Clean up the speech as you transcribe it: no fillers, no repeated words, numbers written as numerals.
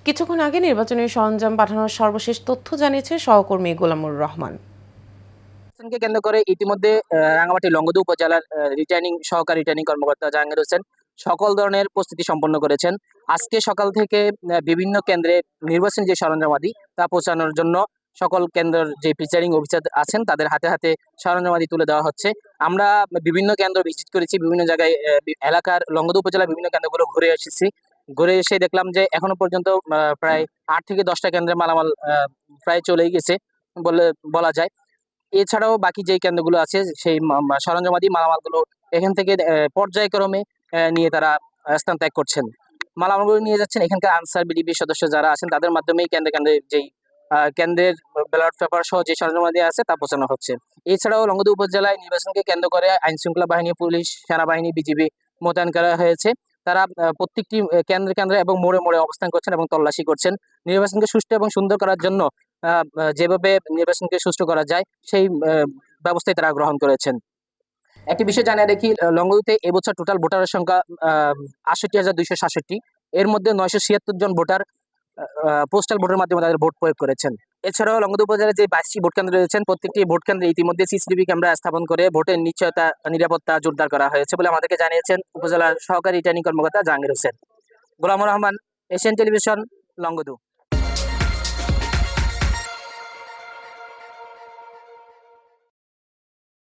কিছুক্ষণ আগে নির্বাচনী সরঞ্জাম পাঠানোর সর্বশেষ তথ্য জানিয়েছে সহকর্মী গোলামুর রহমান। নির্বাচনকে কেন্দ্র করে ইতিমধ্যে রাঙামাটি লংগদু উপজেলার সহকারী রিটার্নিং কর্মকর্তা জাহাঙ্গীর হোসেন সকল ধরনের প্রস্তুতি সম্পন্ন করেছেন। আজকে সকাল থেকে বিভিন্ন কেন্দ্রে নির্বাচনী যে সরঞ্জামাদি তা পৌঁছানোর জন্য সকল কেন্দ্রের যে প্রিসাইডিং অফিসার আছেন তাদের হাতে হাতে সরঞ্জামাদি তুলে দেওয়া হচ্ছে। আমরা বিভিন্ন কেন্দ্র ভিজিট করেছি, বিভিন্ন জায়গায় এলাকার লংগদু উপজেলার বিভিন্ন কেন্দ্রগুলো ঘুরে এসেছি। ঘুরে এসে দেখলাম যে এখনো পর্যন্ত প্রায় ৮ থেকে ১০টা কেন্দ্রে মালামাল প্রায় চলেই গেছে বলে বলা যায়। এছাড়াও বাকি যেই কেন্দ্রগুলো আছে সেই সরঞ্জামাদি মালামালগুলো এখান থেকে পর্যায়ক্রমে নিয়ে তারা স্থান ত্যাগ করছেন। মালামালগুলো নিয়ে যাচ্ছেন এখানকার আনসার বিডিপি সদস্য যারা আছেন তাদের মাধ্যমেই কেন্দ্রে কেন্দ্রে যেই কেন্দ্রের ব্যালট পেপার সহ যে সরঞ্জামাদি আছে তা পৌঁছানো হচ্ছে। এছাড়াও লংগদু উপজেলায় নির্বাচনকে কেন্দ্র করে আইন শৃঙ্খলা বাহিনী, পুলিশ, সেনাবাহিনী, বিজিবি মোতায়েন করা হয়েছে। তারা প্রত্যেকটি কেন্দ্রে কেন্দ্রে এবং মোড়ে মোড়ে অবস্থান করছেন এবং তল্লাশি করছেন। নির্বাচনকে সুষ্ঠু এবং সুন্দর করার জন্য যেভাবে নির্বাচনকে সুষ্ঠু করা যায় সেই ব্যবস্থাই তারা গ্রহণ করেছেন। একটি বিষয় জানিয়ে রাখি, লংগদুতে এবছর টোটাল ভোটারের সংখ্যা ৬৮,২৬৭। এর মধ্যে ৯৭৬ জন ভোটার পোস্টাল ভোটের মাধ্যমে তাদের ভোট প্রয়োগ করেছেন। এছাড়াও লংগদু উপজেলায় যে ২২টি ভোট কেন্দ্র রয়েছেন প্রত্যেকটি ভোট কেন্দ্রে ইতিমধ্যে সিসিটিভি ক্যামেরা স্থাপন করে ভোটের নিশ্চয়তা নিরাপত্তা জোরদার করা হয়েছে বলে আমাদেরকে জানিয়েছেন উপজেলার সহকারী রিটার্নিং কর্মকর্তা জাহাঙ্গীর হোসেন। গোলামুর Rahman, Asian television, Longadu.